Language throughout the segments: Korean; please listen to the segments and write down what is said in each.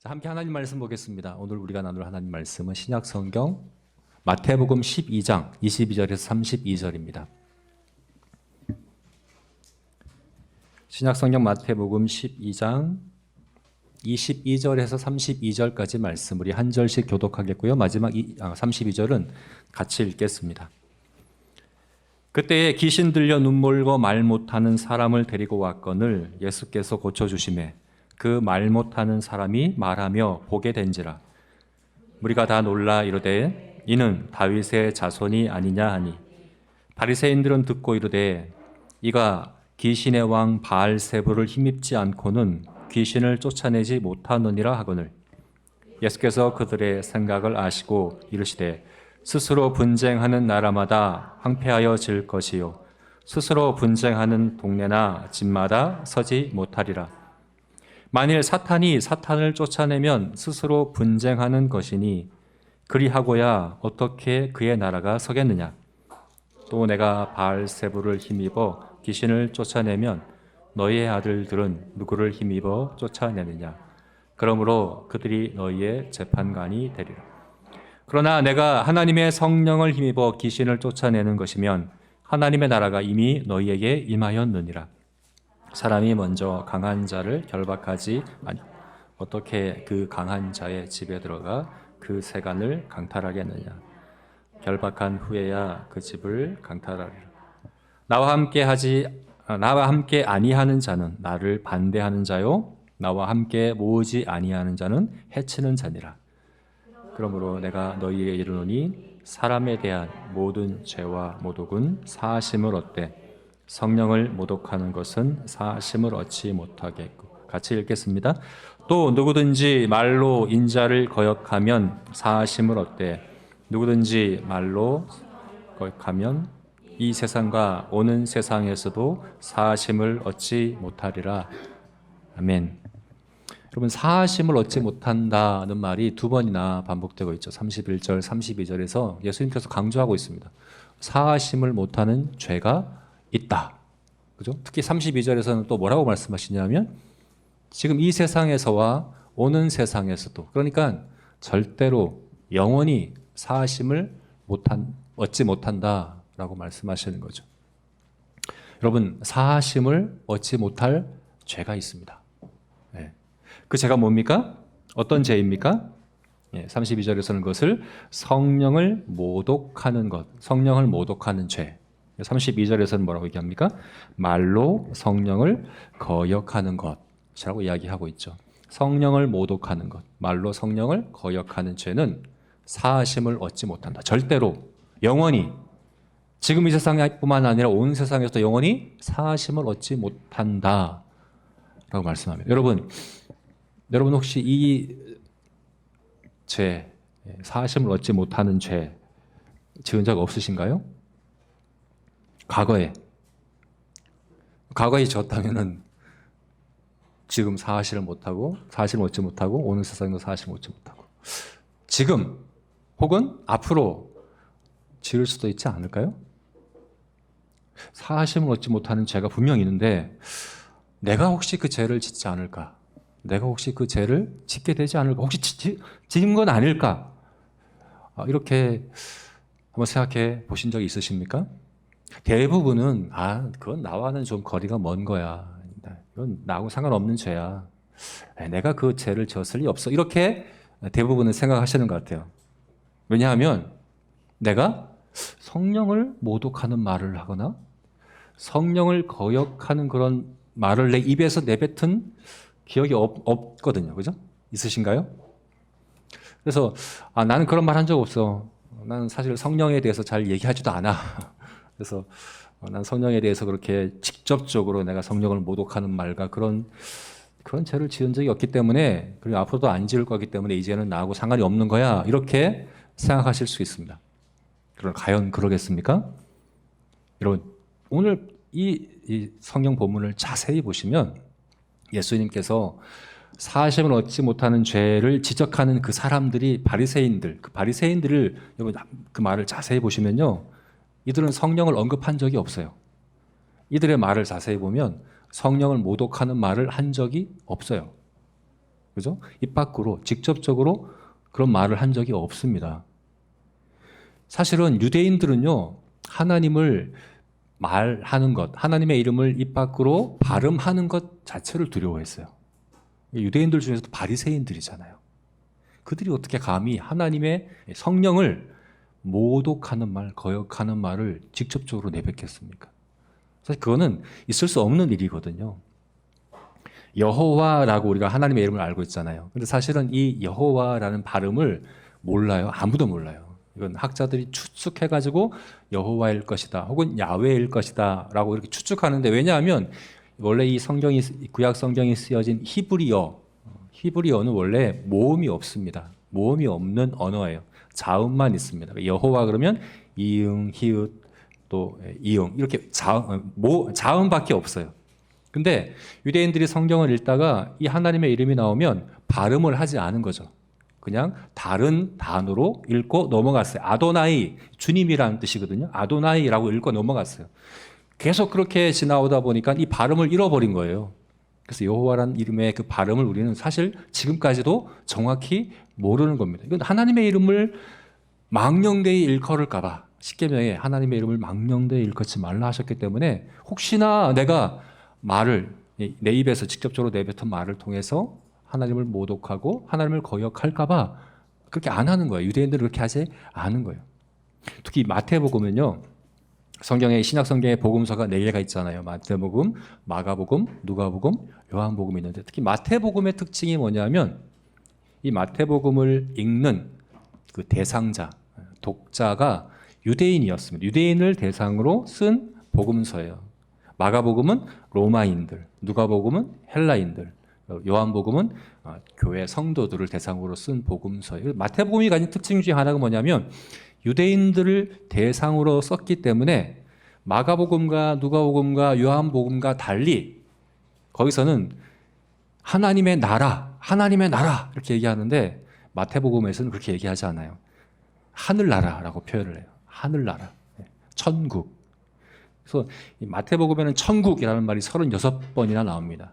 자, 함께 하나님 말씀 보겠습니다. 오늘 우리가 나눌 하나님 말씀은 신약 성경 마태복음 12장 22절에서 32절입니다. 신약 성경 마태복음 12장 22절에서 32절까지 말씀 우리 한 절씩 교독하겠고요. 마지막 32절은 같이 읽겠습니다. 그때에 귀신 들려 눈멀고 말 못하는 사람을 데리고 왔거늘 예수께서 고쳐주시매 그 말 못하는 사람이 말하며 보게 된지라. 무리가 다 놀라 이르되 이는 다윗의 자손이 아니냐 하니 바리새인들은 듣고 이르되 이가 귀신의 왕 바알세불을 힘입지 않고는 귀신을 쫓아내지 못하느니라 하거늘 예수께서 그들의 생각을 아시고 이르시되 스스로 분쟁하는 나라마다 황폐하여 질 것이요 스스로 분쟁하는 동네나 집마다 서지 못하리라. 만일 사탄이 사탄을 쫓아내면 스스로 분쟁하는 것이니 그리하고야 어떻게 그의 나라가 서겠느냐. 또 내가 바알세불을 힘입어 귀신을 쫓아내면 너희의 아들들은 누구를 힘입어 쫓아내느냐. 그러므로 그들이 너희의 재판관이 되리라. 그러나 내가 하나님의 성령을 힘입어 귀신을 쫓아내는 것이면 하나님의 나라가 이미 너희에게 임하였느니라. 사람이 먼저 강한 자를 결박하지 아니 어떻게 그 강한 자의 집에 들어가 그 세간을 강탈하겠느냐. 결박한 후에야 그 집을 강탈하리라. 나와 함께 아니하는 자는 나를 반대하는 자요 나와 함께 모으지 아니하는 자는 해치는 자니라. 그러므로 내가 너희에게 이르노니 사람에 대한 모든 죄와 모독은 사하심을 얻되 성령을 모독하는 것은 사하심을 얻지 못하겠고. 같이 읽겠습니다. 또 누구든지 말로 인자를 거역하면 사하심을 얻되 누구든지 말로 거역하면 이 세상과 오는 세상에서도 사하심을 얻지 못하리라. 아멘. 여러분, 사하심을 얻지 못한다는 말이 두 번이나 반복되고 있죠. 31절, 32절에서 예수님께서 강조하고 있습니다. 사하심을 못하는 죄가 있다. 그죠? 특히 32절에서는 또 뭐라고 말씀하시냐면 지금 이 세상에서와 오는 세상에서도, 그러니까 절대로 영원히 사하심을 얻지 못한다라고 말씀하시는 거죠. 여러분, 사하심을 얻지 못할 죄가 있습니다. 네. 그 죄가 뭡니까? 어떤 죄입니까? 32절에서는 그것을 성령을 모독하는 것, 성령을 모독하는 죄. 32절에서는 뭐라고 얘기합니까? 말로 성령을 거역하는 것이라고 이야기하고 있죠. 성령을 모독하는 것, 말로 성령을 거역하는 죄는 사하심을 얻지 못한다. 절대로, 영원히, 지금 이 세상뿐만 아니라 온 세상에서도 영원히 사하심을 얻지 못한다 라고 말씀합니다. 여러분 혹시 이 죄, 사하심을 얻지 못하는 죄 지은 적 없으신가요? 과거에 졌다면은 지금 사하심을 얻지 못하고 오는 세상도 사하심을 얻지 못하고 지금 혹은 앞으로 지을 수도 있지 않을까요? 사하심을 얻지 못하는 죄가 분명히 있는데 내가 혹시 그 죄를 짓지 않을까? 내가 혹시 그 죄를 짓게 되지 않을까? 혹시 지은 건 아닐까? 이렇게 한번 생각해 보신 적이 있으십니까? 대부분은 그건 나와는 좀 거리가 먼 거야. 이건 나하고 상관없는 죄야. 내가 그 죄를 지었을 리 없어. 이렇게 대부분은 생각하시는 것 같아요. 왜냐하면 내가 성령을 모독하는 말을 하거나 성령을 거역하는 그런 말을 내 입에서 내뱉은 기억이 없거든요. 그죠? 있으신가요? 그래서 나는 그런 말 한 적 없어. 나는 사실 성령에 대해서 잘 얘기하지도 않아. 그래서 난 성령에 대해서 그렇게 직접적으로 내가 성령을 모독하는 말과 그런 죄를 지은 적이 없기 때문에, 그리고 앞으로도 안 지을 거기 때문에 이제는 나하고 상관이 없는 거야. 이렇게 생각하실 수 있습니다. 그럼 과연 그러겠습니까? 여러분, 오늘 이 성경 본문을 자세히 보시면 예수님께서 사하심을 얻지 못하는 죄를 지적하는 그 사람들이 바리새인들을 여러분 그 말을 자세히 보시면요. 이들은 성령을 언급한 적이 없어요. 이들의 말을 자세히 보면 성령을 모독하는 말을 한 적이 없어요. 그죠? 입 밖으로 직접적으로 그런 말을 한 적이 없습니다. 사실은 유대인들은요, 하나님을 말하는 것, 하나님의 이름을 입 밖으로 발음하는 것 자체를 두려워했어요. 유대인들 중에서도 바리새인들이잖아요. 그들이 어떻게 감히 하나님의 성령을 모독하는 말, 거역하는 말을 직접적으로 내뱉겠습니까? 사실 그거는 있을 수 없는 일이거든요. 여호와라고 우리가 하나님의 이름을 알고 있잖아요. 근데 사실은 이 여호와라는 발음을 몰라요. 아무도 몰라요. 이건 학자들이 추측해가지고 여호와일 것이다, 혹은 야훼일 것이다 라고 이렇게 추측하는데, 왜냐하면 원래 이 성경이, 구약 성경이 쓰여진 히브리어는 원래 모음이 없습니다. 모음이 없는 언어예요. 자음만 있습니다. 여호와 그러면 이응, 히읗, 또 이응, 이렇게 자음밖에 없어요. 근데 유대인들이 성경을 읽다가 이 하나님의 이름이 나오면 발음을 하지 않은 거죠. 그냥 다른 단어로 읽고 넘어갔어요. 아도나이, 주님이라는 뜻이거든요. 아도나이라고 읽고 넘어갔어요. 계속 그렇게 지나오다 보니까 이 발음을 잃어버린 거예요. 그래서 여호와라는 이름의 그 발음을 우리는 사실 지금까지도 정확히 모르는 겁니다. 이건 하나님의 이름을 망령되이 일컬을까 봐, 십계명에 하나님의 이름을 망령되이 일컫지 말라 하셨기 때문에, 혹시나 내가 말을, 내 입에서 직접적으로 내뱉은 말을 통해서 하나님을 모독하고 하나님을 거역할까 봐 그렇게 안 하는 거예요. 유대인들은 그렇게 하지 않은 거예요. 특히 마태복음은요, 성경에, 신약 성경에 복음서가 4개가 있잖아요. 마태복음, 마가복음, 누가복음, 요한복음이 있는데, 특히 마태복음의 특징이 뭐냐면 이 마태복음을 읽는 그 대상자, 독자가 유대인이었습니다. 유대인을 대상으로 쓴 복음서예요. 마가복음은 로마인들, 누가복음은 헬라인들, 요한복음은 교회 성도들을 대상으로 쓴 복음서예요. 마태복음이 가진 특징 중에 하나가 뭐냐면 유대인들을 대상으로 썼기 때문에 마가복음과 누가복음과 요한복음과 달리 거기서는 하나님의 나라 이렇게 얘기하는데, 마태복음에서는 그렇게 얘기하지 않아요. 하늘나라라고 표현을 해요. 하늘나라, 천국. 그래서 마태복음에는 천국이라는 말이 36번이나 나옵니다.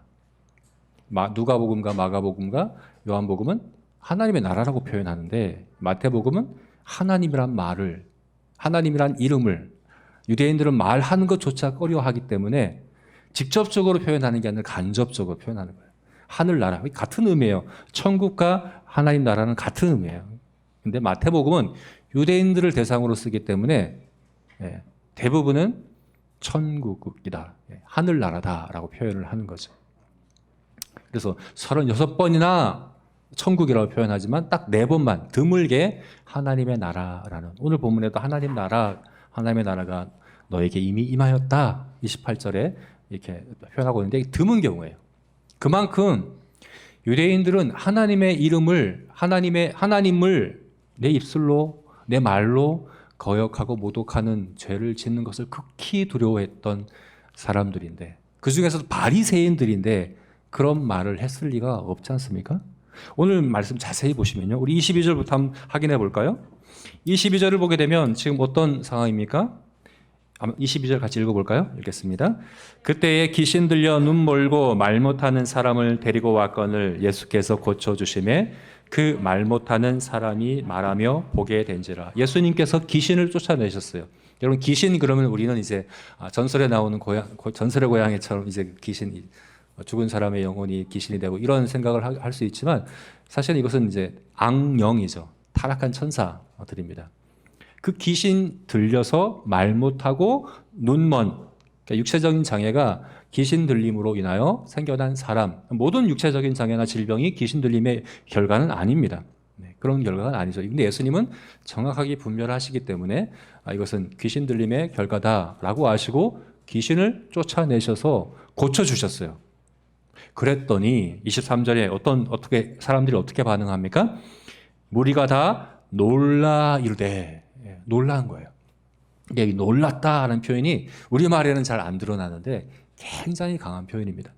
누가복음과 마가복음과 요한복음은 하나님의 나라라고 표현하는데, 마태복음은 하나님이란 말을, 하나님이란 이름을 유대인들은 말하는 것조차 꺼려하기 때문에 직접적으로 표현하는 게 아니라 간접적으로 표현하는 거예요. 하늘나라, 같은 의미예요. 천국과 하나님 나라는 같은 의미예요. 근데 마태복음은 유대인들을 대상으로 쓰기 때문에 대부분은 천국이다, 하늘나라다라고 표현을 하는 거죠. 그래서 36번이나 천국이라고 표현하지만 딱 4번만 드물게 하나님의 나라라는, 오늘 본문에도 하나님의 나라가 너에게 이미 임하였다 28절에 이렇게 표현하고 있는데, 드문 경우예요. 그만큼 유대인들은 하나님의 이름을, 하나님을 내 입술로, 내 말로 거역하고 모독하는 죄를 짓는 것을 극히 두려워했던 사람들인데, 그 중에서도 바리새인들인데 그런 말을 했을 리가 없지 않습니까? 오늘 말씀 자세히 보시면요, 우리 22절부터 한번 확인해 볼까요? 22절을 보게 되면 지금 어떤 상황입니까? 22절 같이 읽어볼까요? 읽겠습니다. 그때에 귀신 들려 눈 멀고 말 못하는 사람을 데리고 왔거늘 예수께서 고쳐주심에 그 말 못하는 사람이 말하며 보게 된지라. 예수님께서 귀신을 쫓아내셨어요. 여러분, 귀신 그러면 우리는 이제 전설에 나오는 전설의 고양이처럼 이제 귀신, 죽은 사람의 영혼이 귀신이 되고 이런 생각을 할 수 있지만, 사실은 이것은 이제 악령이죠. 타락한 천사들입니다. 그 귀신 들려서 말 못하고 눈먼, 그러니까 육체적인 장애가 귀신 들림으로 인하여 생겨난 사람, 모든 육체적인 장애나 질병이 귀신 들림의 결과는 아닙니다. 그런 결과는 아니죠. 근데 예수님은 정확하게 분별하시기 때문에 이것은 귀신 들림의 결과다라고 아시고 귀신을 쫓아내셔서 고쳐주셨어요. 그랬더니 23절에 어떻게 사람들이 어떻게 반응합니까? 무리가 다 놀라 이르되, 놀란 거예요. 여기 놀랐다라는 표현이 우리말에는 잘 안 드러나는데 굉장히 강한 표현입니다.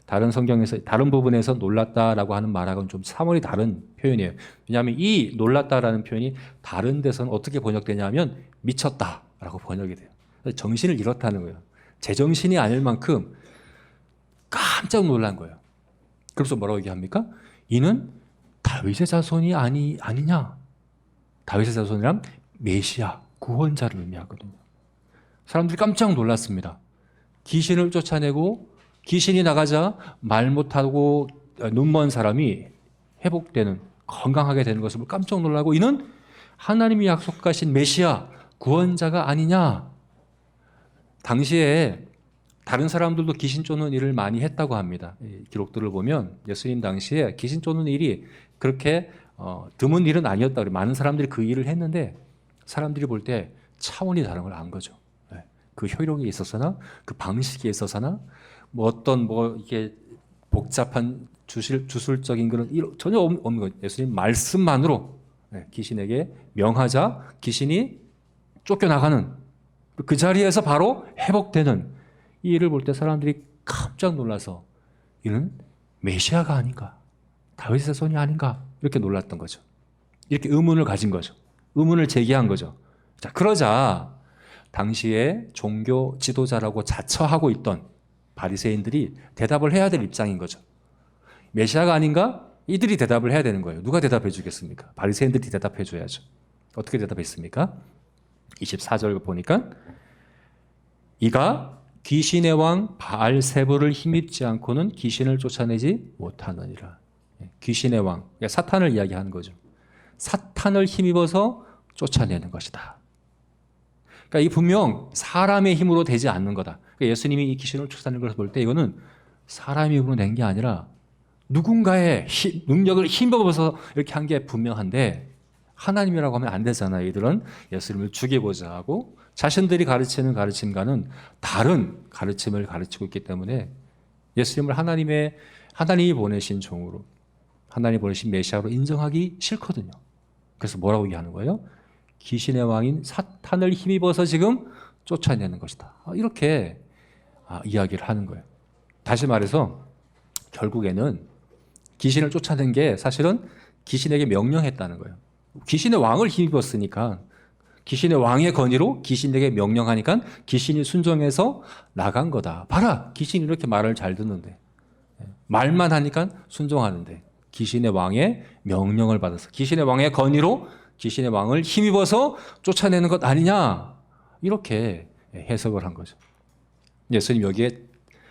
다른 성경에서 다른 부분에서 놀랐다라고 하는 말하고는 좀 사뭇이 다른 표현이에요. 왜냐하면 이 놀랐다라는 표현이 다른 데서는 어떻게 번역되냐면 미쳤다라고 번역이 돼요. 정신을 잃었다는 거예요. 제정신이 아닐 만큼 깜짝 놀란 거예요. 그래서 뭐라고 얘기합니까? 이는 다윗의 자손이 아니냐? 다윗의 자손이란 메시아, 구원자를 의미하거든요. 사람들이 깜짝 놀랐습니다. 귀신을 쫓아내고 귀신이 나가자 말 못하고 눈먼 사람이 회복되는, 건강하게 되는 것을 깜짝 놀라고 이는 하나님이 약속하신 메시아, 구원자가 아니냐? 당시에 다른 사람들도 귀신 쫓는 일을 많이 했다고 합니다. 기록들을 보면 예수님 당시에 귀신 쫓는 일이 그렇게 드문 일은 아니었다. 많은 사람들이 그 일을 했는데 사람들이 볼 때 차원이 다른 걸 안 거죠. 그 효력에 있어서나 그 방식에 있어서나 뭐 어떤 이게 복잡한 주술적인 그런 전혀 없는 거예요. 예수님 말씀만으로 귀신에게 명하자 귀신이 쫓겨나가는 그 자리에서 바로 회복되는 이 일을 볼 때 사람들이 깜짝 놀라서 이는 메시아가 아닌가, 다윗의 자손이 아닌가 이렇게 놀랐던 거죠. 이렇게 의문을 가진 거죠. 의문을 제기한 거죠. 자, 그러자 당시에 종교 지도자라고 자처하고 있던 바리새인들이 대답을 해야 될 입장인 거죠. 메시아가 아닌가? 이들이 대답을 해야 되는 거예요. 누가 대답해 주겠습니까? 바리새인들이 대답해 줘야죠. 어떻게 대답했습니까? 24절 보니까 이가 귀신의 왕 바알세불을 힘입지 않고는 귀신을 쫓아내지 못하느니라. 귀신의 왕, 사탄을 이야기하는 거죠. 사탄을 힘입어서 쫓아내는 것이다. 그러니까 이 분명 사람의 힘으로 되지 않는 거다. 그러니까 예수님이 이 귀신을 쫓아내는 것을 볼 때 이거는 사람의 힘으로 낸 게 아니라 누군가의 능력을 힘입어서 이렇게 한 게 분명한데 하나님이라고 하면 안 되잖아요. 이들은 예수님을 죽이고자 하고 자신들이 가르치는 가르침과는 다른 가르침을 가르치고 있기 때문에 예수님을 하나님이 보내신 종으로, 하나님이 보내신 메시아로 인정하기 싫거든요. 그래서 뭐라고 얘기하는 거예요? 귀신의 왕인 사탄을 힘입어서 지금 쫓아내는 것이다. 이렇게 이야기를 하는 거예요. 다시 말해서 결국에는 귀신을 쫓아낸 게 사실은 귀신에게 명령했다는 거예요. 귀신의 왕을 힘입었으니까 귀신의 왕의 권위로 귀신에게 명령하니까 귀신이 순종해서 나간 거다. 봐라, 귀신이 이렇게 말을 잘 듣는데, 말만 하니까 순종하는데 귀신의 왕의 명령을 받아서 귀신의 왕의 권위로 귀신의 왕을 힘입어서 쫓아내는 것 아니냐, 이렇게 해석을 한 거죠. 예수님 여기에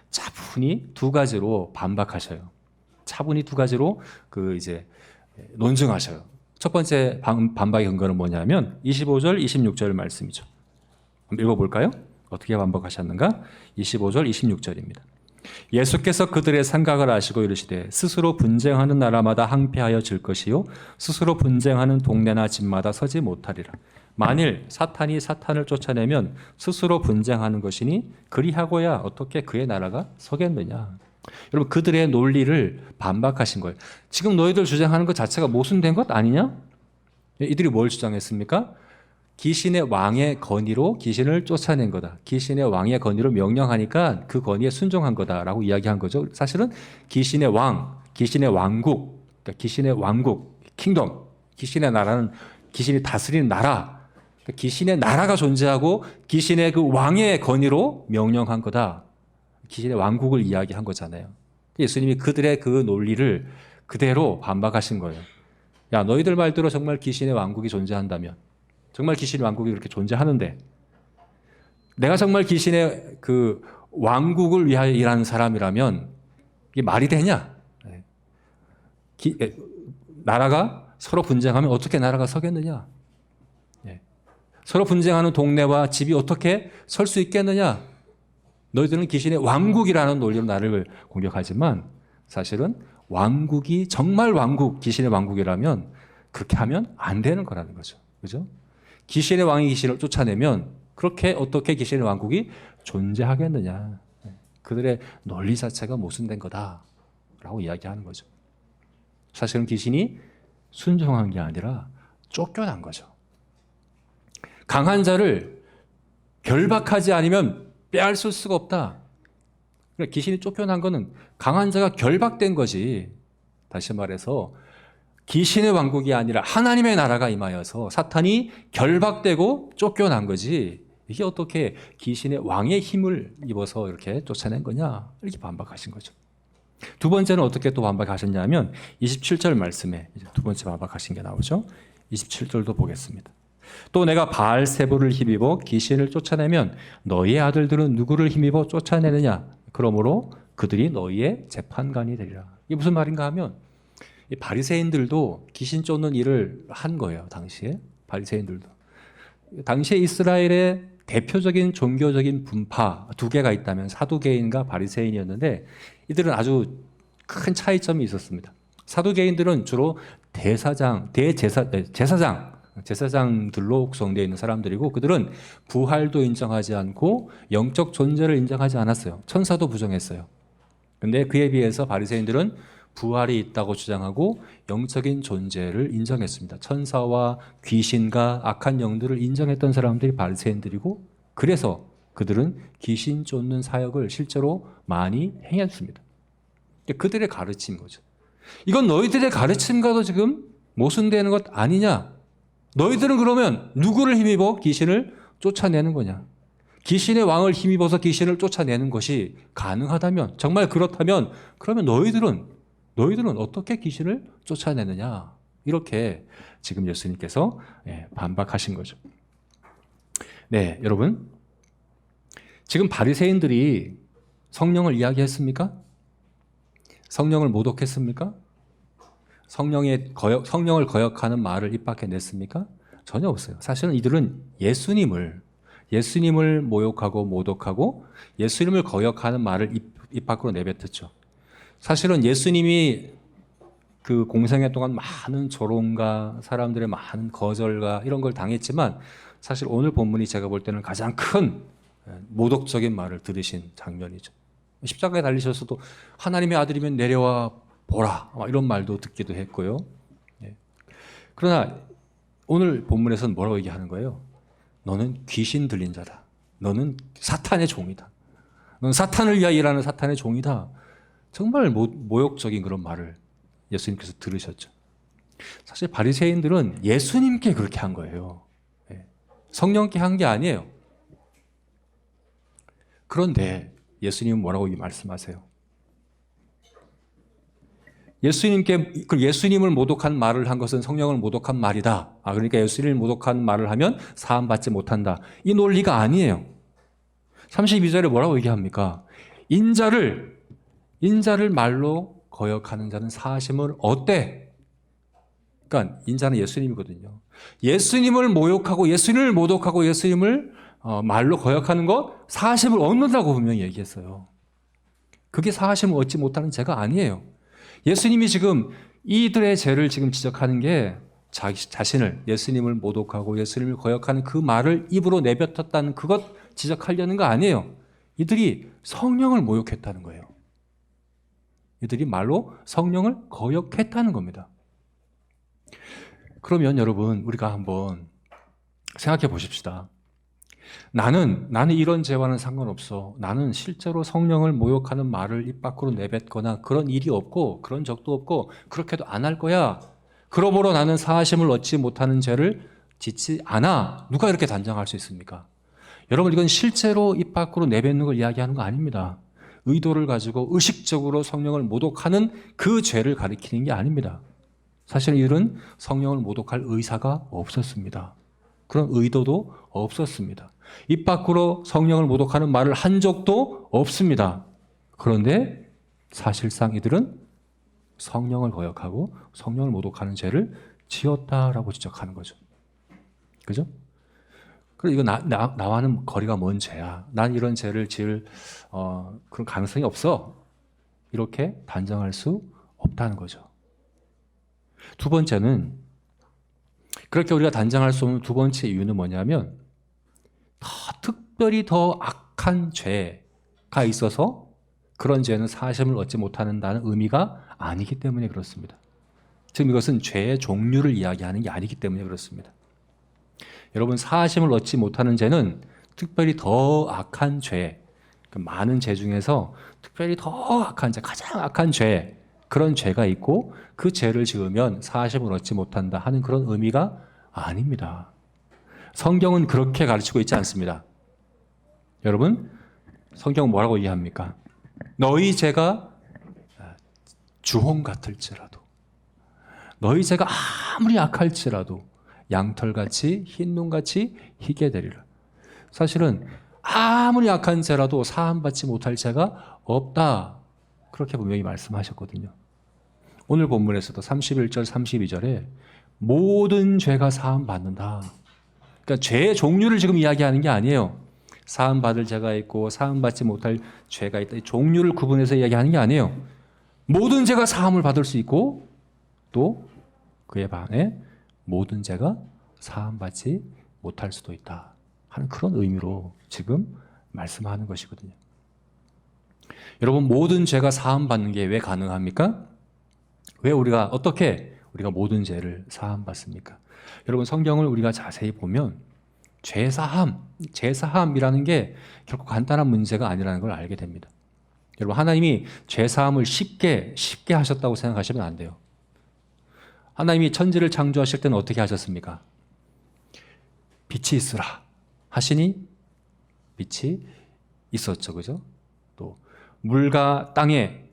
차분히 두 가지로 반박하셔요. 차분히 두 가지로 논증하셔요. 첫 번째 반박의 근거는 뭐냐면 25절, 26절 말씀이죠. 한번 읽어볼까요? 어떻게 반박하셨는가? 25절, 26절입니다. 예수께서 그들의 생각을 아시고 이르시되 스스로 분쟁하는 나라마다 항폐하여 질 것이요 스스로 분쟁하는 동네나 집마다 서지 못하리라. 만일 사탄이 사탄을 쫓아내면 스스로 분쟁하는 것이니 그리하고야 어떻게 그의 나라가 서겠느냐. 여러분, 그들의 논리를 반박하신 거예요. 지금 너희들 주장하는 것 자체가 모순된 것 아니냐? 이들이 뭘 주장했습니까? 귀신의 왕의 권위로 귀신을 쫓아낸 거다. 귀신의 왕의 권위로 명령하니까 그 권위에 순종한 거다라고 이야기한 거죠. 사실은 귀신의 왕, 귀신의 왕국, 그러니까 귀신의 왕국, 킹덤, 귀신의 나라는 귀신이 다스리는 나라, 그러니까 귀신의 나라가 존재하고 귀신의 그 왕의 권위로 명령한 거다. 귀신의 왕국을 이야기한 거잖아요. 예수님이 그들의 그 논리를 그대로 반박하신 거예요. 야, 너희들 말대로 정말 귀신의 왕국이 존재한다면, 정말 귀신의 왕국이 그렇게 존재하는데, 내가 정말 귀신의 그 왕국을 위하여 일하는 사람이라면 이게 말이 되냐? 나라가 서로 분쟁하면 어떻게 나라가 서겠느냐? 서로 분쟁하는 동네와 집이 어떻게 설 수 있겠느냐? 너희들은 귀신의 왕국이라는 논리로 나를 공격하지만 사실은 왕국이 정말 왕국, 귀신의 왕국이라면 그렇게 하면 안 되는 거라는 거죠. 그죠? 귀신의 왕이 귀신을 쫓아내면 그렇게 어떻게 귀신의 왕국이 존재하겠느냐. 그들의 논리 자체가 모순된 거다라고 이야기하는 거죠. 사실은 귀신이 순종한 게 아니라 쫓겨난 거죠. 강한 자를 결박하지 않으면 빼앗을 수가 없다. 그러니까 귀신이 쫓겨난 거는 강한 자가 결박된 거지. 다시 말해서 귀신의 왕국이 아니라 하나님의 나라가 임하여서 사탄이 결박되고 쫓겨난 거지. 이게 어떻게 귀신의 왕의 힘을 입어서 이렇게 쫓아낸 거냐? 이렇게 반박하신 거죠. 두 번째는 어떻게 또 반박하셨냐면 27절 말씀에 이제 두 번째 반박하신 게 나오죠. 27절도 보겠습니다. 또 내가 바알세불을 힘입어 귀신을 쫓아내면 너희의 아들들은 누구를 힘입어 쫓아내느냐? 그러므로 그들이 너희의 재판관이 되리라. 이게 무슨 말인가 하면 이 바리새인들도 귀신 쫓는 일을 한 거예요. 당시에 바리새인들도. 당시에 이스라엘의 대표적인 종교적인 분파 두 개가 있다면 사두개인과 바리새인이었는데 이들은 아주 큰 차이점이 있었습니다. 사두개인들은 주로 제사장들로 구성되어 있는 사람들이고 그들은 부활도 인정하지 않고 영적 존재를 인정하지 않았어요. 천사도 부정했어요. 근데 그에 비해서 바리새인들은 부활이 있다고 주장하고 영적인 존재를 인정했습니다. 천사와 귀신과 악한 영들을 인정했던 사람들이 바리새인들이고 그래서 그들은 귀신 쫓는 사역을 실제로 많이 행했습니다. 그들의 가르침인 거죠. 이건 너희들의 가르침과도 지금 모순되는 것 아니냐? 너희들은 그러면 누구를 힘입어 귀신을 쫓아내는 거냐? 귀신의 왕을 힘입어서 귀신을 쫓아내는 것이 가능하다면 정말 그렇다면 그러면 너희들은 어떻게 귀신을 쫓아내느냐? 이렇게 지금 예수님께서 반박하신 거죠. 네, 여러분. 지금 바리새인들이 성령을 이야기했습니까? 성령을 모독했습니까? 성령을 거역하는 말을 입 밖에 냈습니까? 전혀 없어요. 사실은 이들은 예수님을 모욕하고 모독하고 예수님을 거역하는 말을 입 밖으로 내뱉었죠. 사실은 예수님이 그 공생애 동안 많은 조롱과 사람들의 많은 거절과 이런 걸 당했지만 사실 오늘 본문이 제가 볼 때는 가장 큰 모독적인 말을 들으신 장면이죠. 십자가에 달리셔서도 하나님의 아들이면 내려와 보라 이런 말도 듣기도 했고요. 그러나 오늘 본문에서는 뭐라고 얘기하는 거예요? 너는 귀신 들린 자다. 너는 사탄의 종이다. 너는 사탄을 위하여 일하는 사탄의 종이다. 정말 모욕적인 그런 말을 예수님께서 들으셨죠. 사실 바리새인들은 예수님께 그렇게 한 거예요. 성령께 한 게 아니에요. 그런데 예수님은 뭐라고 말씀하세요? 예수님을 모독한 말을 한 것은 성령을 모독한 말이다. 그러니까 예수님을 모독한 말을 하면 사함받지 못한다. 이 논리가 아니에요. 32절에 뭐라고 얘기합니까? 인자를 말로 거역하는 자는 사하심을 얻되. 그러니까 인자는 예수님이거든요. 예수님을 모욕하고 예수님을 모독하고 예수님을 말로 거역하는 것 사하심을 얻는다고 분명히 얘기했어요. 그게 사하심을 얻지 못하는 죄가 아니에요. 예수님이 지금 이들의 죄를 지금 지적하는 게 자신을 예수님을 모독하고 예수님을 거역하는 그 말을 입으로 내뱉었다는 그것 지적하려는 거 아니에요. 이들이 성령을 모욕했다는 거예요. 이들이 말로 성령을 거역했다는 겁니다. 그러면 여러분 우리가 한번 생각해 보십시다. 나는 이런 죄와는 상관없어. 나는 실제로 성령을 모욕하는 말을 입 밖으로 내뱉거나 그런 일이 없고 그런 적도 없고 그렇게도 안 할 거야. 그러므로 나는 사하심을 얻지 못하는 죄를 짓지 않아. 누가 이렇게 단정할 수 있습니까? 여러분 이건 실제로 입 밖으로 내뱉는 걸 이야기하는 거 아닙니다. 의도를 가지고 의식적으로 성령을 모독하는 그 죄를 가리키는 게 아닙니다. 사실 이들은 성령을 모독할 의사가 없었습니다. 그런 의도도 없었습니다. 입 밖으로 성령을 모독하는 말을 한 적도 없습니다. 그런데 사실상 이들은 성령을 거역하고 성령을 모독하는 죄를 지었다라고 지적하는 거죠. 그죠? 그럼 이거 나와는 거리가 먼 죄야. 난 이런 죄를 지을 그런 가능성이 없어. 이렇게 단정할 수 없다는 거죠. 두 번째는 그렇게 우리가 단정할 수 없는 두 번째 이유는 뭐냐면 특별히 더 악한 죄가 있어서 그런 죄는 사하심을 얻지 못한다는 의미가 아니기 때문에 그렇습니다. 지금 이것은 죄의 종류를 이야기하는 게 아니기 때문에 그렇습니다. 여러분 사하심을 얻지 못하는 죄는 특별히 더 악한 죄, 많은 죄 중에서 특별히 더 악한 죄, 가장 악한 죄, 그런 죄가 있고 그 죄를 지으면 사하심을 얻지 못한다 하는 그런 의미가 아닙니다. 성경은 그렇게 가르치고 있지 않습니다. 여러분 성경은 뭐라고 이해합니까? 너희 죄가 주홍 같을지라도, 너희 죄가 아무리 악할지라도 양털같이 흰 눈같이 희게 되리라. 사실은 아무리 악한 죄라도 사함받지 못할 죄가 없다, 그렇게 분명히 말씀하셨거든요. 오늘 본문에서도 31절 32절에 모든 죄가 사함받는다. 그러니까 죄의 종류를 지금 이야기하는 게 아니에요. 사함받을 죄가 있고 사함받지 못할 죄가 있다, 이 종류를 구분해서 이야기하는 게 아니에요. 모든 죄가 사함을 받을 수 있고 또 그에 반해 모든 죄가 사함받지 못할 수도 있다 하는 그런 의미로 지금 말씀하는 것이거든요. 여러분, 모든 죄가 사함받는 게 왜 가능합니까? 왜 어떻게 우리가 모든 죄를 사함받습니까? 여러분, 성경을 우리가 자세히 보면 죄사함이라는 게 결코 간단한 문제가 아니라는 걸 알게 됩니다. 여러분, 하나님이 죄사함을 쉽게 하셨다고 생각하시면 안 돼요. 하나님이 천지를 창조하실 때는 어떻게 하셨습니까? 빛이 있으라 하시니 빛이 있었죠. 그죠? 또 물과 땅에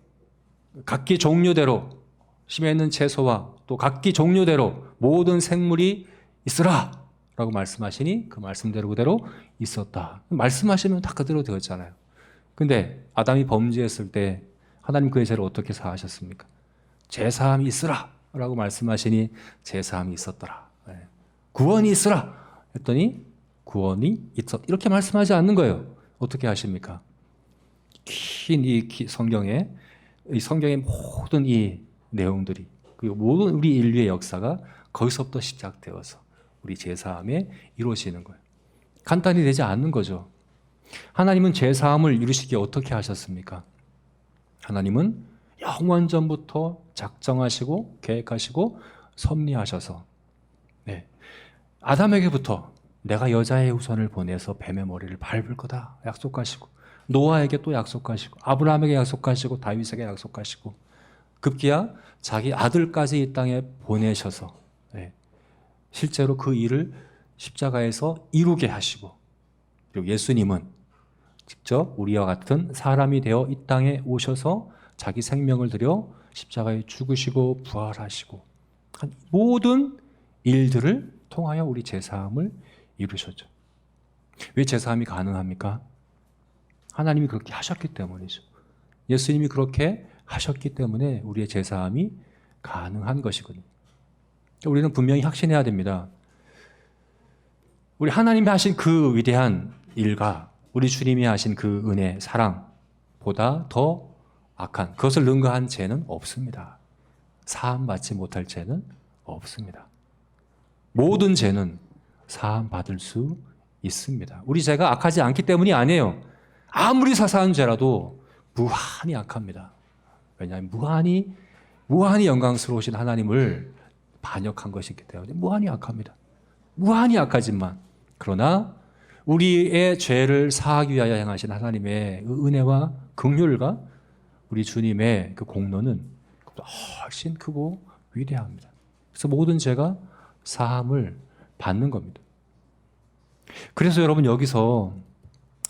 각기 종류대로 심에 있는 채소와 또 각기 종류대로 모든 생물이 있으라 라고 말씀하시니 그 말씀대로 그대로 있었다. 말씀하시면 다 그대로 되었잖아요. 근데 아담이 범죄했을 때 하나님 그의 죄를 어떻게 사하셨습니까? 죄사함이 있으라 라고 말씀하시니 죄사함이 있었더라. 구원이 있으라 했더니 구원이 있었. 이렇게 말씀하지 않는 거예요. 어떻게 하십니까? 긴 이 성경의 모든 이 내용들이, 그리고 모든 우리 인류의 역사가 거기서부터 시작되어서 우리 죄사함에 이루어지는 거예요. 간단히 되지 않는 거죠. 하나님은 죄사함을 이루시기에 어떻게 하셨습니까? 하나님은 영원 전부터 작정하시고 계획하시고 섭리하셔서 아담에게부터 내가 여자의 후손을 보내서 뱀의 머리를 밟을 거다 약속하시고, 노아에게 또 약속하시고, 아브라함에게 약속하시고, 다윗에게 약속하시고, 급기야 자기 아들까지 이 땅에 보내셔서 실제로 그 일을 십자가에서 이루게 하시고, 그리고 예수님은 직접 우리와 같은 사람이 되어 이 땅에 오셔서 자기 생명을 들여 십자가에 죽으시고 부활하시고 모든 일들을 통하여 우리 죄사함을 이루셨죠. 왜 죄사함이 가능합니까? 하나님이 그렇게 하셨기 때문이죠. 예수님이 그렇게 하셨기 때문에 우리의 죄사함이 가능한 것이거든요. 우리는 분명히 확신해야 됩니다. 우리 하나님이 하신 그 위대한 일과 우리 주님이 하신 그 은혜, 사랑보다 더 악한, 그것을 능가한 죄는 없습니다. 사함받지 못할 죄는 없습니다. 모든 죄는 사함받을 수 있습니다. 우리 죄가 악하지 않기 때문이 아니에요. 아무리 사사한 죄라도 무한히 악합니다. 왜냐하면 무한히 영광스러우신 하나님을 반역한 것이기 때문에 무한히 악합니다. 무한히 악하지만, 그러나 우리의 죄를 사하기 위하여 행하신 하나님의 은혜와 긍휼과 우리 주님의 그 공로는 훨씬 크고 위대합니다. 그래서 모든 죄가 사함을 받는 겁니다. 그래서 여러분, 여기서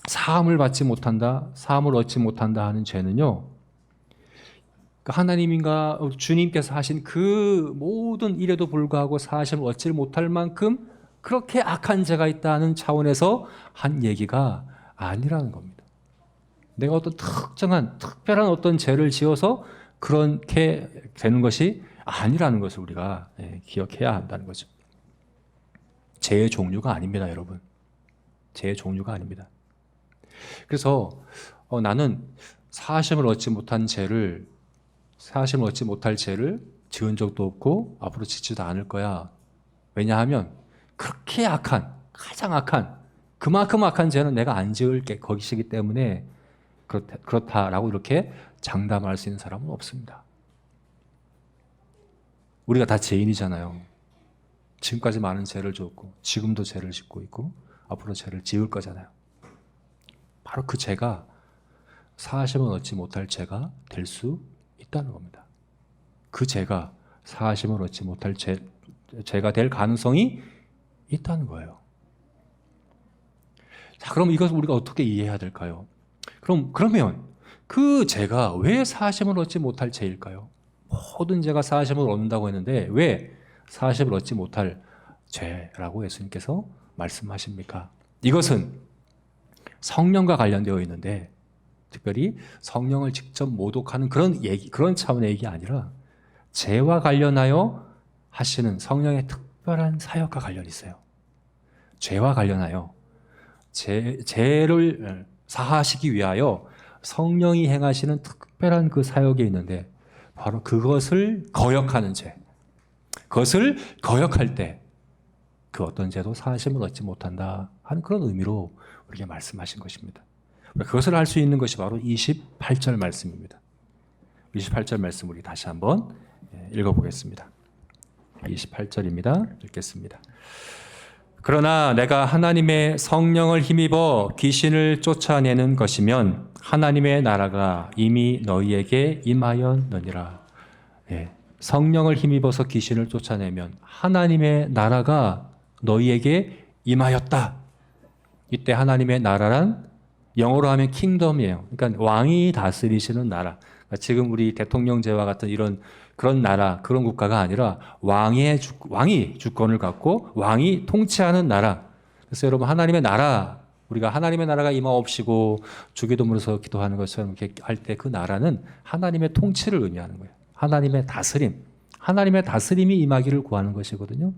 사함을 받지 못한다, 사함을 얻지 못한다 하는 죄는요, 하나님인가 주님께서 하신 그 모든 일에도 불구하고 사하심을 얻지 못할 만큼 그렇게 악한 죄가 있다는 차원에서 한 얘기가 아니라는 겁니다. 내가 어떤 특별한 어떤 죄를 지어서 그렇게 되는 것이 아니라는 것을 우리가 기억해야 한다는 거죠. 죄의 종류가 아닙니다, 여러분. 죄의 종류가 아닙니다. 그래서 나는 사하심을 얻지 못할 죄를 지은 적도 없고 앞으로 짓지도 않을 거야. 왜냐하면 그렇게 가장 악한, 그만큼 악한 죄는 내가 안 지을 것이기 때문에 그렇다라고 이렇게 장담할 수 있는 사람은 없습니다. 우리가 다 죄인이잖아요. 지금까지 많은 죄를 졌고 지금도 죄를 짓고 있고 앞으로 죄를 지을 거잖아요. 바로 그 죄가 사하심을 얻지 못할 죄가 될 수 있다는 겁니다. 그 죄가 사하심을 얻지 못할 죄가 될 가능성이 있다는 거예요. 자, 그럼 이것을 우리가 어떻게 이해해야 될까요? 그러면 그 죄가 왜 사하심을 얻지 못할 죄일까요? 모든 죄가 사하심을 얻는다고 했는데 왜 사하심을 얻지 못할 죄라고 예수님께서 말씀하십니까? 이것은 성령과 관련되어 있는데 특별히 성령을 직접 모독하는 그런 얘기, 그런 차원의 얘기 아니라 죄와 관련하여 하시는 성령의 특별한 사역과 관련이 있어요. 죄와 관련하여 죄를 사하시기 위하여 성령이 행하시는 특별한 그 사역이 있는데 바로 그것을 거역하는 죄. 그것을 거역할 때 그 어떤 죄도 사하심을 얻지 못한다 하는 그런 의미로 우리에게 말씀하신 것입니다. 그것을 알 수 있는 것이 바로 28절 말씀입니다. 28절 말씀 우리 다시 한번 읽어보겠습니다. 28절입니다. 읽겠습니다. 그러나 내가 하나님의 성령을 힘입어 귀신을 쫓아내는 것이면 하나님의 나라가 이미 너희에게 임하였느니라. 성령을 힘입어서 귀신을 쫓아내면 하나님의 나라가 너희에게 임하였다. 이때 하나님의 나라란 영어로 하면 킹덤이에요. 그러니까 왕이 다스리시는 나라. 그러니까 지금 우리 대통령제와 같은 이런 그런 나라, 그런 국가가 아니라 왕이 주권을 갖고 왕이 통치하는 나라. 그래서 여러분 하나님의 나라, 우리가 하나님의 나라가 임하옵시고 주기도문에서 기도하는 것처럼 이렇게 할 때 그 나라는 하나님의 통치를 의미하는 거예요. 하나님의 다스림, 하나님의 다스림이 임하기를 구하는 것이거든요.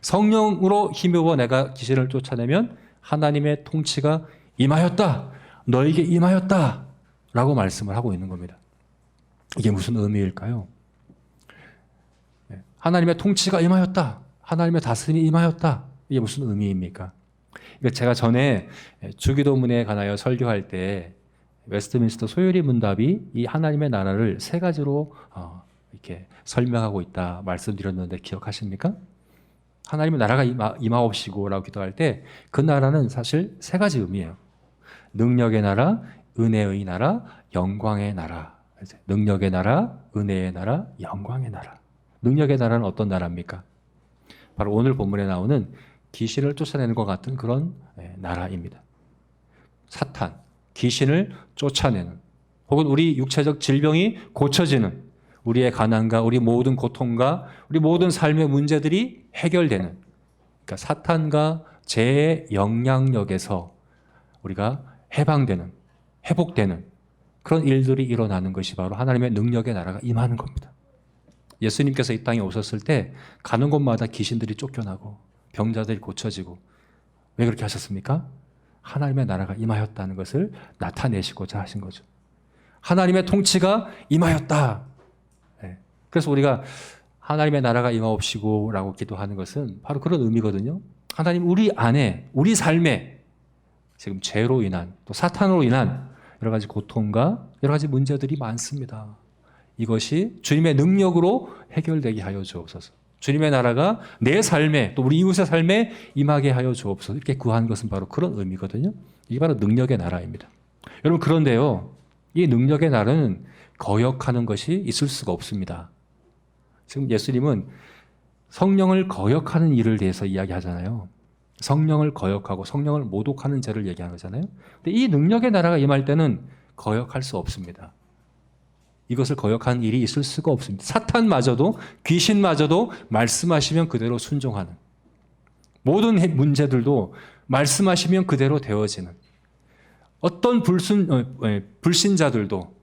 성령으로 힘입어 내가 귀신을 쫓아내면 하나님의 통치가 임하였다. 너에게 임하였다. 라고 말씀을 하고 있는 겁니다. 이게 무슨 의미일까요? 하나님의 통치가 임하였다. 하나님의 다스림이 임하였다. 이게 무슨 의미입니까? 제가 전에 주기도문에 관하여 설교할 때 웨스트민스터 소요리 문답이 이 하나님의 나라를 세 가지로 이렇게 설명하고 있다 말씀드렸는데 기억하십니까? 하나님의 나라가 임하옵시고라고 기도할 때 그 나라는 사실 세 가지 의미예요. 능력의 나라, 은혜의 나라, 영광의 나라. 능력의 나라, 은혜의 나라, 영광의 나라. 능력의 나라는 어떤 나라입니까? 바로 오늘 본문에 나오는 귀신을 쫓아내는 것 같은 그런 나라입니다. 사탄, 귀신을 쫓아내는 혹은 우리 육체적 질병이 고쳐지는 우리의 가난과 우리 모든 고통과 우리 모든 삶의 문제들이 해결되는 그러니까 사탄과 죄의 영향력에서 우리가 해방되는 회복되는 그런 일들이 일어나는 것이 바로 하나님의 능력의 나라가 임하는 겁니다. 예수님께서 이 땅에 오셨을 때 가는 곳마다 귀신들이 쫓겨나고 병자들이 고쳐지고 왜 그렇게 하셨습니까? 하나님의 나라가 임하였다는 것을 나타내시고자 하신 거죠. 하나님의 통치가 임하였다. 그래서 우리가 하나님의 나라가 임하옵시고 라고 기도하는 것은 바로 그런 의미거든요. 하나님 우리 안에 우리 삶에 지금 죄로 인한 또 사탄으로 인한 여러 가지 고통과 여러 가지 문제들이 많습니다. 이것이 주님의 능력으로 해결되게 하여 주옵소서. 주님의 나라가 내 삶에 또 우리 이웃의 삶에 임하게 하여 주옵소서. 이렇게 구한 것은 바로 그런 의미거든요. 이게 바로 능력의 나라입니다. 여러분 그런데요. 이 능력의 나라는 거역하는 것이 있을 수가 없습니다. 지금 예수님은 성령을 거역하는 일을 대해서 이야기하잖아요. 성령을 거역하고 성령을 모독하는 죄를 얘기하는 거잖아요. 근데 이 능력의 나라가 임할 때는 거역할 수 없습니다. 이것을 거역하는 일이 있을 수가 없습니다. 사탄마저도 귀신마저도 말씀하시면 그대로 순종하는 모든 문제들도 말씀하시면 그대로 되어지는 어떤 불신자들도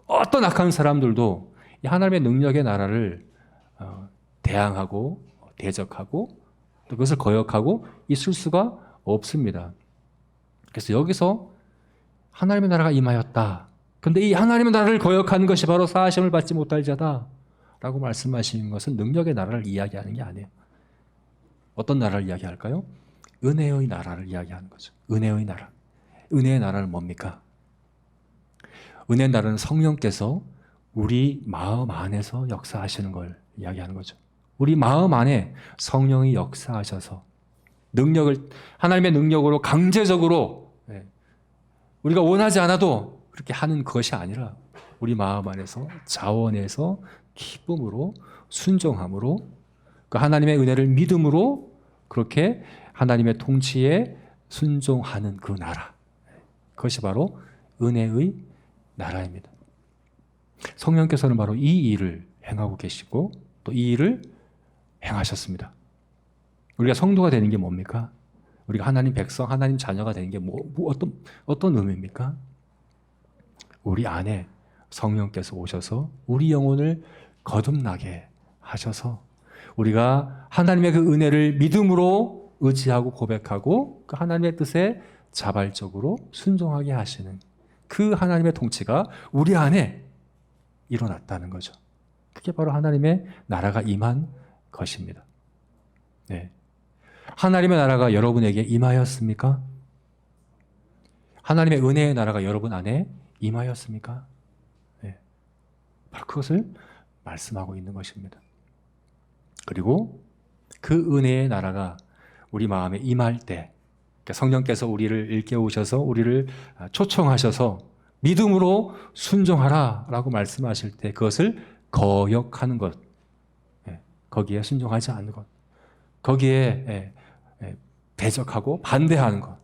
어떤 악한 사람들도 이 하나님의 능력의 나라를 대항하고 대적하고 또 그것을 거역하고 있을 수가 없습니다. 그래서 여기서 하나님의 나라가 임하였다. 그런데 이 하나님의 나라를 거역하는 것이 바로 사하심을 받지 못할 자다 라고 말씀하시는 것은 능력의 나라를 이야기하는 게 아니에요. 어떤 나라를 이야기할까요? 은혜의 나라를 이야기하는 거죠. 은혜의 나라. 은혜의 나라는 뭡니까? 은혜의 나라는 성령께서 우리 마음 안에서 역사하시는 걸 이야기하는 거죠. 우리 마음 안에 성령이 역사하셔서 하나님의 능력으로 강제적으로 우리가 원하지 않아도 그렇게 하는 것이 아니라 우리 마음 안에서 자원해서 기쁨으로 순종함으로 그 하나님의 은혜를 믿음으로 그렇게 하나님의 통치에 순종하는 그 나라. 그것이 바로 은혜의 나라입니다. 성령께서는 바로 이 일을 행하고 계시고 또 이 일을 행하셨습니다. 우리가 성도가 되는 게 뭡니까? 우리가 하나님 백성, 하나님 자녀가 되는 게 어떤 의미입니까? 우리 안에 성령께서 오셔서 우리 영혼을 거듭나게 하셔서 우리가 하나님의 그 은혜를 믿음으로 의지하고 고백하고 그 하나님의 뜻에 자발적으로 순종하게 하시는 그 하나님의 통치가 우리 안에 일어났다는 거죠. 그게 바로 하나님의 나라가 임한 것입니다. 네. 하나님의 나라가 여러분에게 임하였습니까? 하나님의 은혜의 나라가 여러분 안에 임하였습니까? 네. 바로 그것을 말씀하고 있는 것입니다. 그리고 그 은혜의 나라가 우리 마음에 임할 때 성령께서 우리를 일깨우셔서 우리를 초청하셔서 믿음으로 순종하라 라고 말씀하실 때 그것을 거역하는 것, 거기에 순종하지 않는 것, 거기에 대적하고 반대하는 것,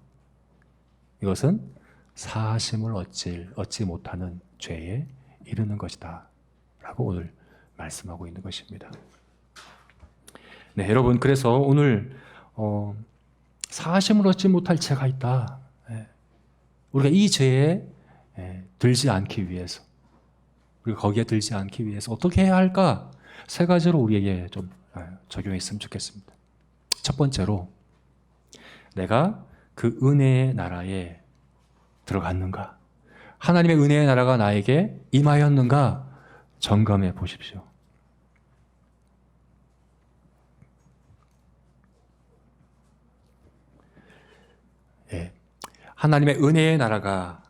이것은 사하심을 얻지 못하는 죄에 이르는 것이다 라고 오늘 말씀하고 있는 것입니다. 네, 여러분, 그래서 오늘 사하심을 얻지 못할 죄가 있다. 우리가 이 죄에 들지 않기 위해서, 우리가 거기에 들지 않기 위해서 어떻게 해야 할까? 세 가지로 우리에게 좀 적용했으면 좋겠습니다. 첫 번째로, 내가 그 은혜의 나라에 들어갔는가? 하나님의 은혜의 나라가 나에게 임하였는가? 점검해 보십시오. 예, 하나님의 은혜의 나라가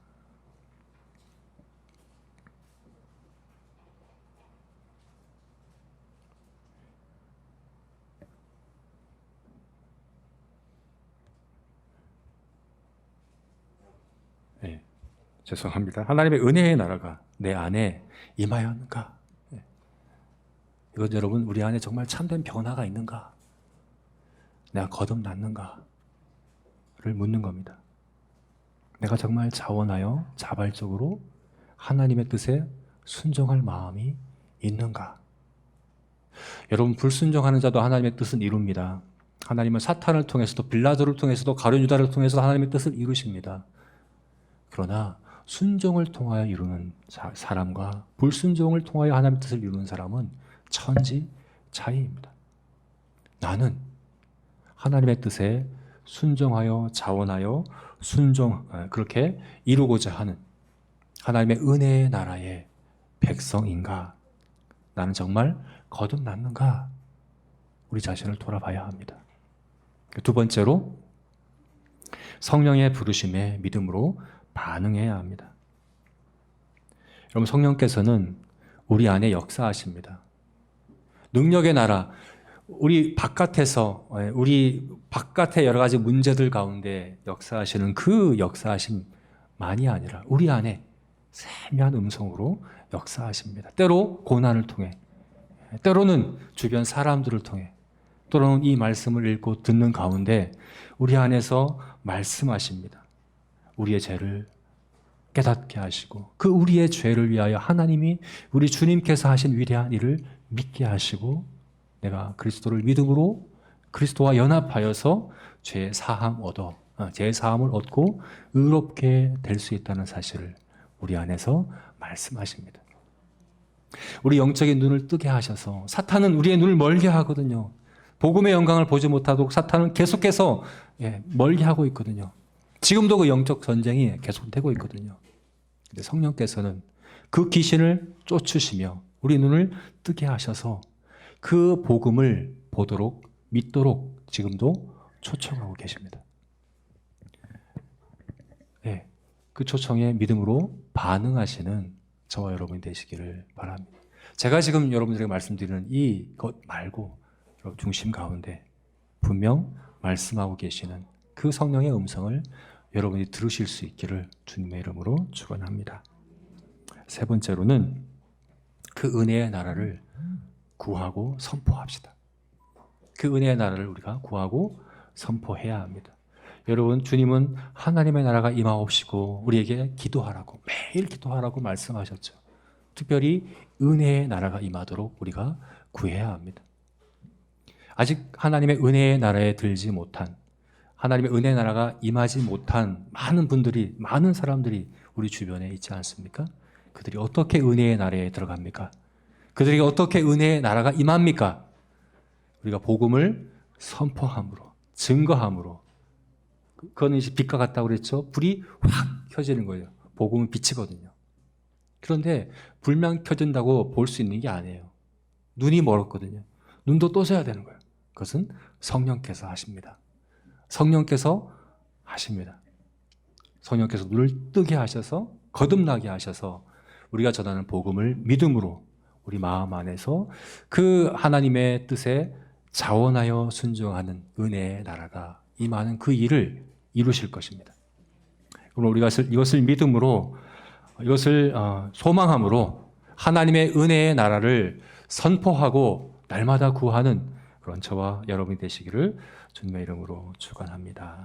죄송합니다. 하나님의 은혜의 나라가 내 안에 임하였는가? 이건 여러분, 우리 안에 정말 참된 변화가 있는가? 내가 거듭났는가를 묻는 겁니다. 내가 정말 자원하여 자발적으로 하나님의 뜻에 순종할 마음이 있는가? 여러분, 불순종하는 자도 하나님의 뜻은 이룹니다. 하나님은 사탄을 통해서도 빌라도를 통해서도 가룟 유다를 통해서도 하나님의 뜻을 이루십니다. 그러나 순종을 통하여 이루는 사람과 불순종을 통하여 하나님의 뜻을 이루는 사람은 천지 차이입니다. 나는 하나님의 뜻에 순종하여 자원하여 그렇게 이루고자 하는 하나님의 은혜의 나라의 백성인가? 나는 정말 거듭났는가? 우리 자신을 돌아봐야 합니다. 두 번째로, 성령의 부르심에 믿음으로 반응해야 합니다. 여러분, 성령께서는 우리 안에 역사하십니다. 능력의 나라, 우리 바깥의 여러 가지 문제들 가운데 역사하시는 그 역사하심만이 아니라 우리 안에 세미한 음성으로 역사하십니다. 때로 고난을 통해, 때로는 주변 사람들을 통해, 때로는 이 말씀을 읽고 듣는 가운데 우리 안에서 말씀하십니다. 우리의 죄를 깨닫게 하시고 그 우리의 죄를 위하여 하나님이 우리 주님께서 하신 위대한 일을 믿게 하시고 내가 그리스도를 믿음으로 그리스도와 연합하여서 죄 사함을 얻고 의롭게 될 수 있다는 사실을 우리 안에서 말씀하십니다. 우리 영적인 눈을 뜨게 하셔서, 사탄은 우리의 눈을 멀게 하거든요. 복음의 영광을 보지 못하도록 사탄은 계속해서 멀게 하고 있거든요. 지금도 그 영적 전쟁이 계속되고 있거든요. 근데 성령께서는 그 귀신을 쫓으시며 우리 눈을 뜨게 하셔서 그 복음을 보도록 믿도록 지금도 초청하고 계십니다. 그 초청에 믿음으로 반응하시는 저와 여러분이 되시기를 바랍니다. 제가 지금 여러분들에게 말씀드리는 이것 말고 여러분 중심 가운데 분명 말씀하고 계시는 그 성령의 음성을 여러분이 들으실 수 있기를 주님의 이름으로 축원합니다. 세 번째로는 그 은혜의 나라를 구하고 선포합시다. 그 은혜의 나라를 우리가 구하고 선포해야 합니다. 여러분, 주님은 하나님의 나라가 임하옵시고 우리에게 기도하라고, 매일 기도하라고 말씀하셨죠. 특별히 은혜의 나라가 임하도록 우리가 구해야 합니다. 아직 하나님의 은혜의 나라에 들지 못한, 하나님의 은혜의 나라가 임하지 못한 많은 분들이, 많은 사람들이 우리 주변에 있지 않습니까? 그들이 어떻게 은혜의 나라에 들어갑니까? 그들에게 어떻게 은혜의 나라가 임합니까? 우리가 복음을 선포함으로, 증거함으로. 그거는 이제 빛과 같다고 그랬죠? 불이 확 켜지는 거예요. 복음은 빛이거든요. 그런데 불만 켜진다고 볼 수 있는 게 아니에요. 눈이 멀었거든요. 눈도 떠져야 되는 거예요. 그것은 성령께서 하십니다. 성령께서 하십니다. 성령께서 눈을 뜨게 하셔서 거듭나게 하셔서 우리가 전하는 복음을 믿음으로 우리 마음 안에서 그 하나님의 뜻에 자원하여 순종하는 은혜의 나라가 임하는 그 일을 이루실 것입니다. 그럼 우리가 이것을 믿음으로, 이것을 소망함으로 하나님의 은혜의 나라를 선포하고 날마다 구하는 그런 저와 여러분이 되시기를 주님의 이름으로 축원합니다.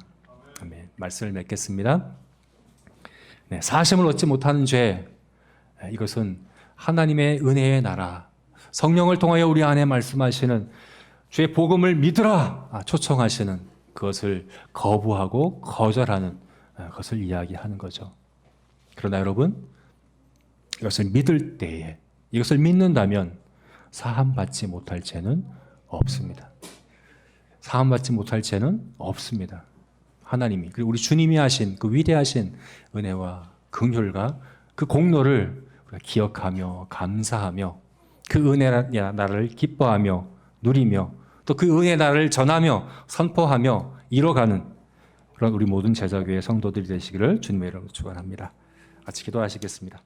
아멘. 말씀을 맺겠습니다. 네, 사심을 얻지 못하는 죄, 이것은 하나님의 은혜의 나라, 성령을 통하여 우리 안에 말씀하시는 주의 복음을 믿으라 초청하시는 그것을 거부하고 거절하는 것을 이야기하는 거죠. 그러나 여러분, 이것을 믿을 때에, 이것을 믿는다면 사함받지 못할 죄는 없습니다. 사함받지 못할 죄는 없습니다. 하나님이, 그리고 우리 주님이 하신 그 위대하신 은혜와 긍휼과 그 공로를 우리가 기억하며 감사하며 그 은혜 나라를 기뻐하며 누리며 또 그 은혜 나라를 전하며 선포하며 이뤄가는 그런 우리 모든 제자교회 성도들이 되시기를 주님의 이름으로 축원합니다. 같이 기도하시겠습니다.